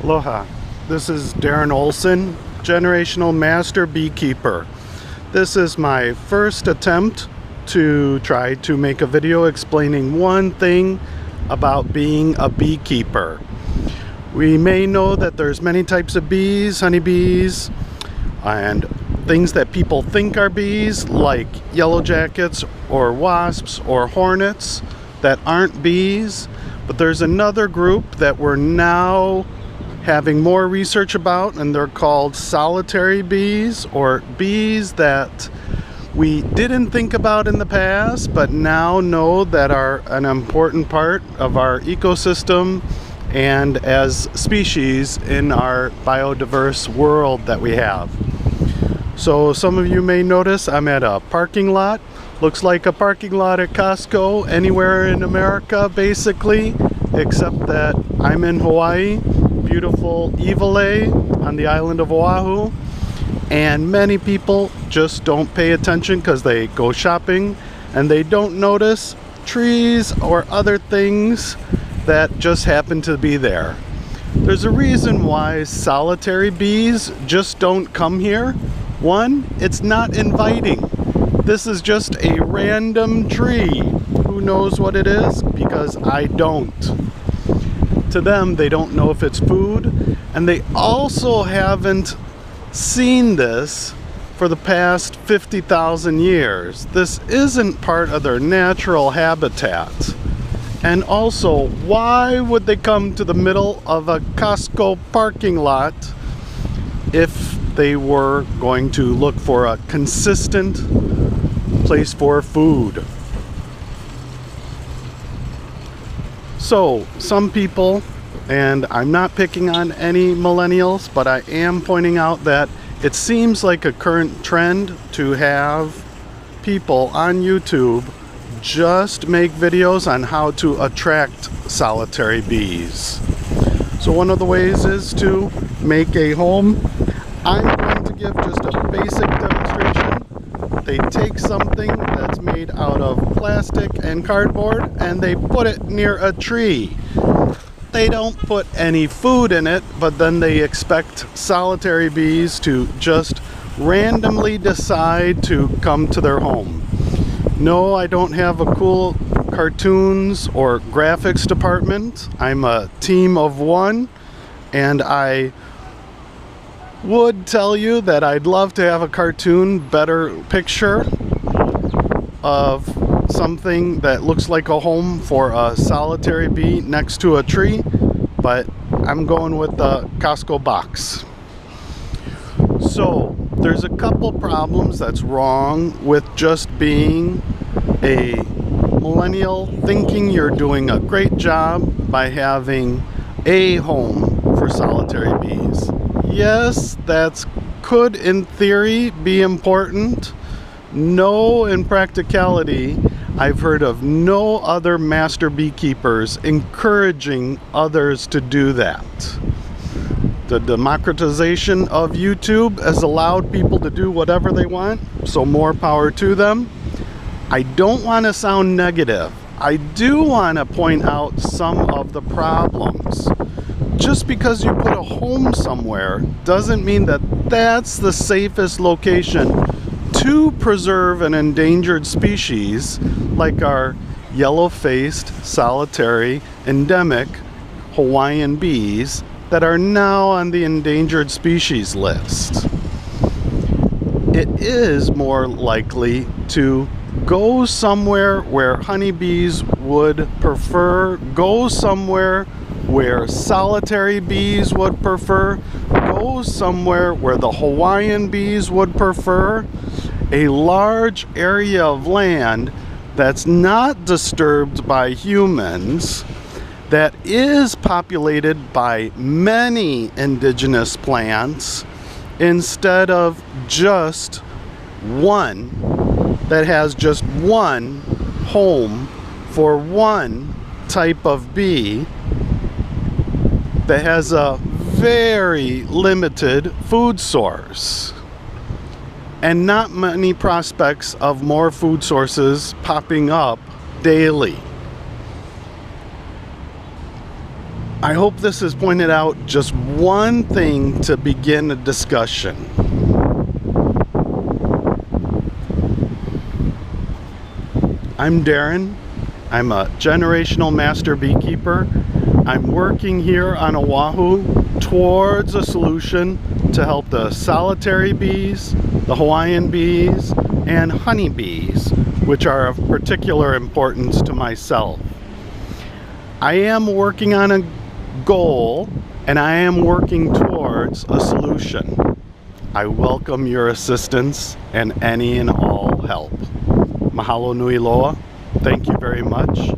Aloha, this is Darren Olson, Generational Master Beekeeper. This is my first attempt to try to make a video explaining one thing about being a beekeeper. We may know that there's many types of bees, honeybees, and things that people think are bees, like yellow jackets or wasps or hornets that aren't bees. But there's another group that we're now having more research about, and they're called solitary bees, or bees that we didn't think about in the past but now know that are an important part of our ecosystem and as species in our biodiverse world that we have. So some of you may notice I'm at a parking lot. Looks like a parking lot at Costco anywhere in America basically, except that I'm in Hawaii, beautiful Iwalei on the island of Oahu, and many people just don't pay attention because they go shopping and they don't notice trees or other things that just happen to be there. There's a reason why solitary bees just don't come here. One, it's not inviting. This is just a random tree. Who knows what it is? Because I don't. To them, they don't know if it's food, and they also haven't seen this for the past 50,000 years. This isn't part of their natural habitat. And also, why would they come to the middle of a Costco parking lot if they were going to look for a consistent place for food? So some people, and I'm not picking on any millennials, but I am pointing out that it seems like a current trend to have people on YouTube just make videos on how to attract solitary bees. So one of the ways is to make a home. I'm going to give just a basic demonstration. They take something that's made out of plastic and cardboard and they put it near a tree. They don't put any food in it, but then they expect solitary bees to just randomly decide to come to their home. No, I don't have a cool cartoons or graphics department. I'm a team of one, and I would tell you that I'd love to have a cartoon, better picture of something that looks like a home for a solitary bee next to a tree, but I'm going with the Costco box. So there's a couple problems that's wrong with just being a millennial, thinking you're doing a great job by having a home for solitary bees. Yes, that could in theory be important. No, in practicality, I've heard of no other master beekeepers encouraging others to do that. The democratization of YouTube has allowed people to do whatever they want, so more power to them. I don't want to sound negative. I do want to point out some of the problems. Just because you put a home somewhere doesn't mean that that's the safest location to preserve an endangered species like our yellow-faced, solitary, endemic Hawaiian bees that are now on the endangered species list. It is more likely to go somewhere where honeybees would prefer, go somewhere where solitary bees would prefer, go somewhere where the Hawaiian bees would prefer, a large area of land that's not disturbed by humans, that is populated by many indigenous plants instead of just one, that has just one home for one type of bee that has a very limited food source and not many prospects of more food sources popping up daily. I hope this has pointed out just one thing to begin a discussion. I'm Darren. I'm a generational master beekeeper. I'm working here on Oahu towards a solution to help the solitary bees, the Hawaiian bees, and honeybees, which are of particular importance to myself. I am working on a goal, and I am working towards a solution. I welcome your assistance and any and all help. Mahalo nui loa. Thank you very much.